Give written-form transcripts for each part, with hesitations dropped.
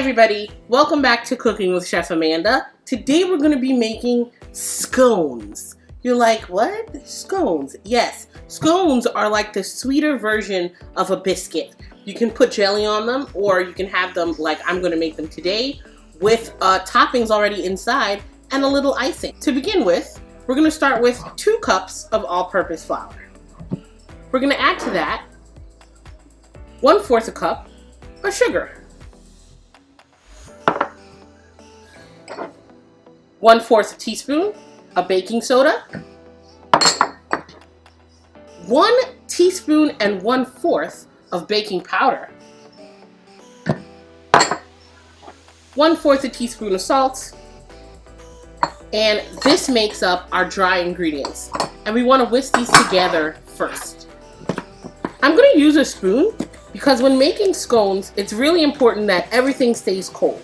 everybody, welcome back to Cooking with Chef Amanda. Today we're going to be making scones. You're like, what? Scones? Yes, scones are like the sweeter version of a biscuit. You can put jelly on them, or you can have them like I'm going to make them today with toppings already inside and a little icing. To begin with, we're going to start with 2 cups of all-purpose flour. We're going to add to that 1/4 a cup of sugar. 1/4 teaspoon of baking soda, 1 teaspoon and 1/4 of baking powder, 1/4 a teaspoon of salt, and this makes up our dry ingredients. And we want to whisk these together first. I'm going to use a spoon because when making scones, it's really important that everything stays cold.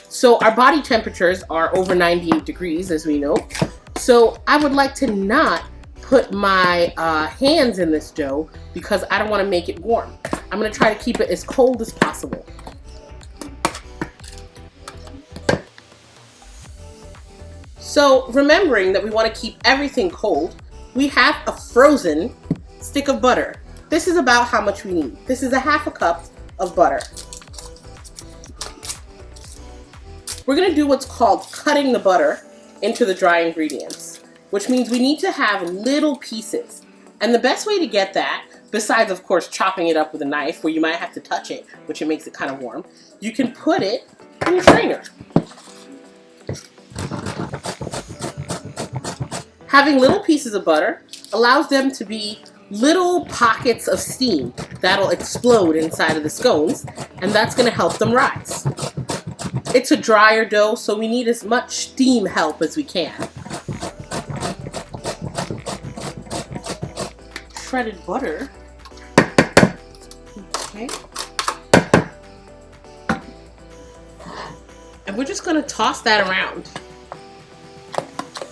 So our body temperatures are over 98 degrees, as we know. So I would like to not put my hands in this dough because I don't want to make it warm. I'm going to try to keep it as cold as possible. So remembering that we want to keep everything cold, we have a frozen stick of butter. This is about how much we need. This is 1/2 cup of butter. We're going to do what's called cutting the butter into the dry ingredients, which means we need to have little pieces. And the best way to get that, besides of course chopping it up with a knife where you might have to touch it, which it makes it kind of warm, you can put it in your strainer. Having little pieces of butter allows them to be little pockets of steam that'll explode inside of the scones, and that's going to help them rise. It's a drier dough, so we need as much steam help as we can. Shredded butter. Okay. And we're just going to toss that around.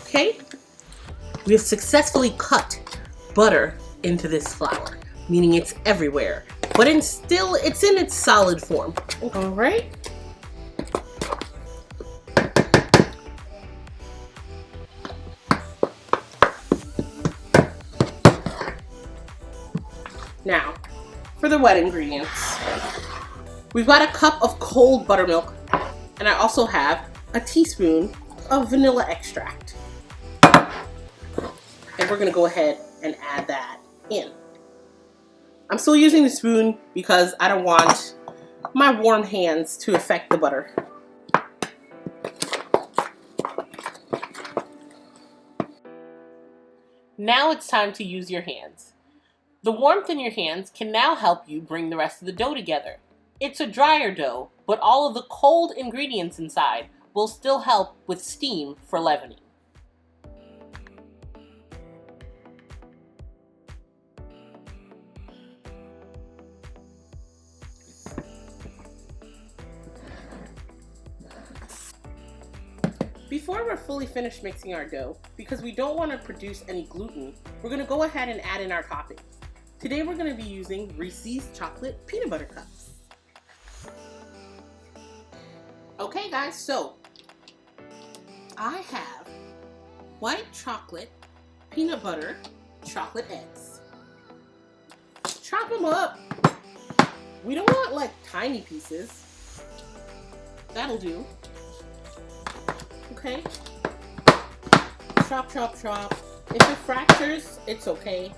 Okay. We have successfully cut butter into this flour, meaning it's everywhere, but it's in its solid form. All right. Now, for the wet ingredients, we've got a cup of cold buttermilk, and I also have a teaspoon of vanilla extract. And we're going to go ahead and add that in. I'm still using the spoon because I don't want my warm hands to affect the butter. Now it's time to use your hands. The warmth in your hands can now help you bring the rest of the dough together. It's a drier dough, but all of the cold ingredients inside will still help with steam for leavening. Before we're fully finished mixing our dough, because we don't want to produce any gluten, we're going to go ahead and add in our toppings. Today we're going to be using Reese's chocolate peanut butter cups. Okay guys, so I have white chocolate, peanut butter, chocolate eggs. Chop them up. We don't want like tiny pieces. That'll do. Okay. Chop, chop, chop. If it fractures, it's okay.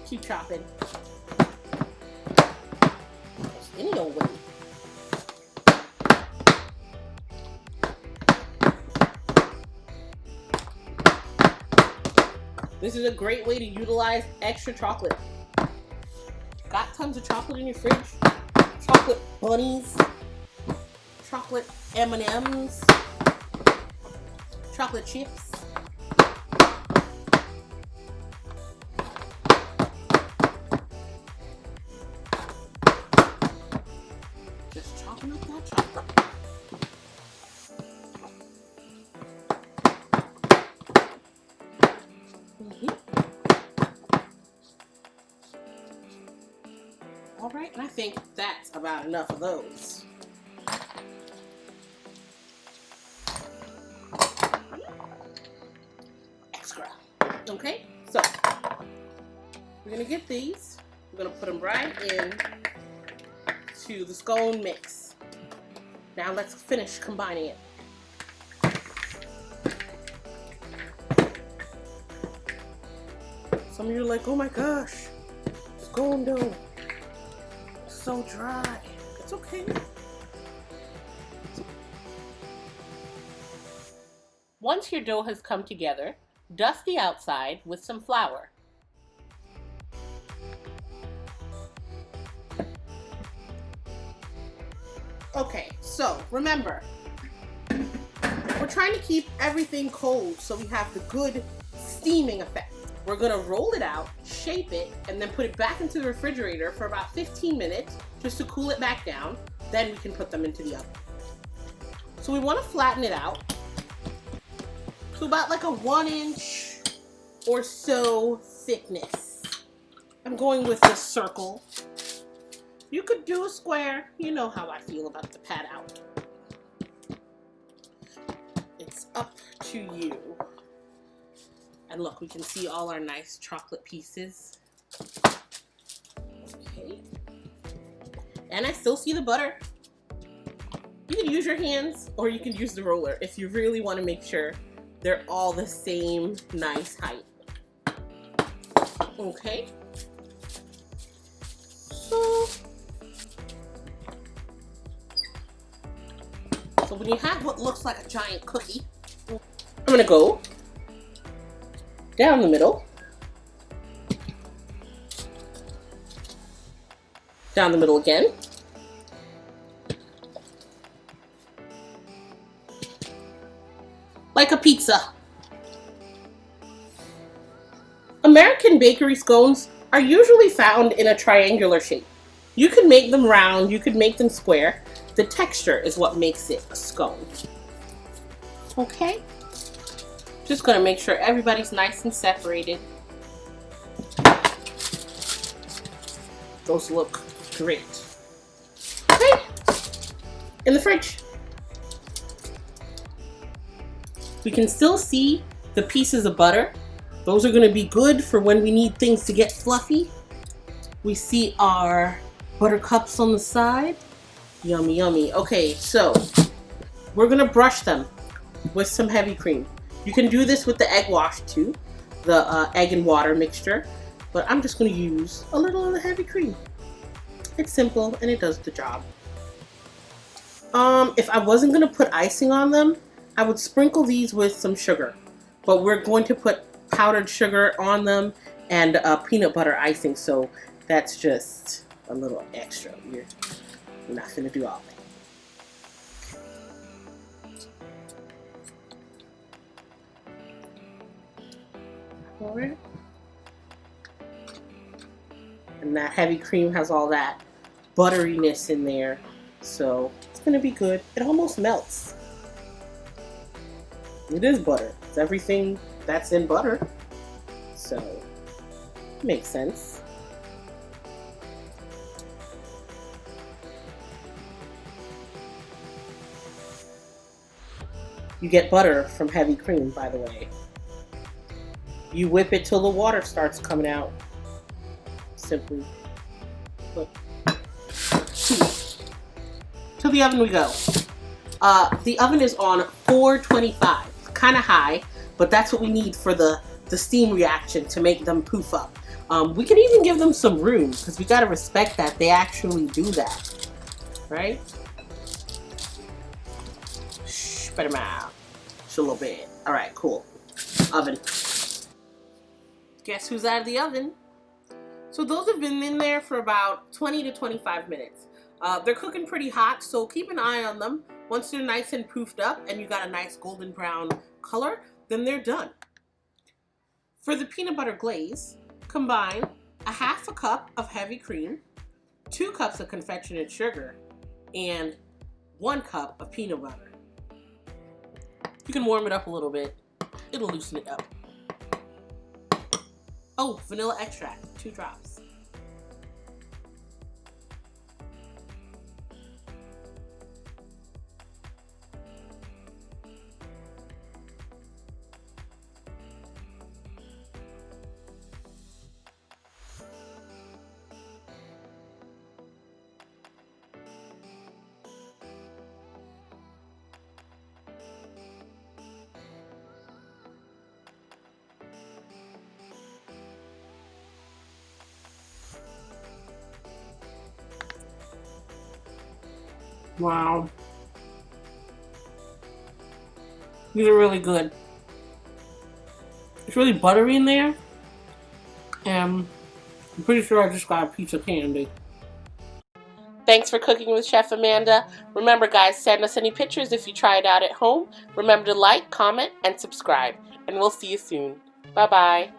Keep chopping. Any old way. This is a great way to utilize extra chocolate. Got tons of chocolate in your fridge? Chocolate bunnies, chocolate M&Ms, chocolate chips. Just chopping up that chocolate. All right, and I think that's about enough of those. Okay, so we're gonna get these. We're gonna put them right in to the scone mix. Now let's finish combining it. Some of you are like, oh my gosh, scone dough, it's so dry. It's okay. Once your dough has come together, dust the outside with some flour. Okay, so remember, we're trying to keep everything cold so we have the good steaming effect. We're gonna roll it out, shape it, and then put it back into the refrigerator for about 15 minutes just to cool it back down. Then we can put them into the oven. So we wanna flatten it out to about like a 1-inch or so thickness. I'm going with the circle. You could do a square. You know how I feel about the pat out. It's up to you. And look, we can see all our nice chocolate pieces. Okay. And I still see the butter. You can use your hands or you can use the roller if you really want to make sure they're all the same nice height. Okay. So when you have what looks like a giant cookie, I'm gonna go down the middle, down the middle again, like a pizza. American bakery scones are usually found in a triangular shape. You could make them round, you could make them square. The texture is what makes it a scone. Okay? Just gonna make sure everybody's nice and separated. Those look great. Okay, in the fridge. We can still see the pieces of butter. Those are gonna be good for when we need things to get fluffy. We see our butter cups on the side. Yummy, yummy. Okay, so we're gonna brush them with some heavy cream. You can do this with the egg wash too, the egg and water mixture, but I'm just gonna use a little of the heavy cream. It's simple and it does the job. If I wasn't gonna put icing on them, I would sprinkle these with some sugar, but we're going to put powdered sugar on them and peanut butter icing, so that's just a little extra. We're not gonna do all that. All right. And that heavy cream has all that butteriness in there, so it's gonna be good. It almost melts. It is butter. It's everything that's in butter, so it makes sense. You get butter from heavy cream, by the way. You whip it till the water starts coming out. Simply put. To the oven we go. The oven is on 425. Kind of high, but that's what we need for the steam reaction to make them poof up. We can even give them some room because we got to respect that they actually do that, right? Shh, better mouth. Just a little bit. All right, cool. Oven. Guess who's out of the oven? So those have been in there for about 20 to 25 minutes. They're cooking pretty hot, so keep an eye on them. Once they're nice and poofed up and you got a nice golden brown color, then they're done. For the peanut butter glaze, combine a 1/2 cup of heavy cream, 2 cups of confectionate sugar, and 1 cup of peanut butter. You can warm it up a little bit. It'll loosen it up. Oh, vanilla extract, 2 drops. Wow. These are really good. It's really buttery in there. And I'm pretty sure I just got a piece of candy. Thanks for cooking with Chef Amanda. Remember, guys, send us any pictures if you try it out at home. Remember to like, comment, and subscribe. And we'll see you soon. Bye-bye.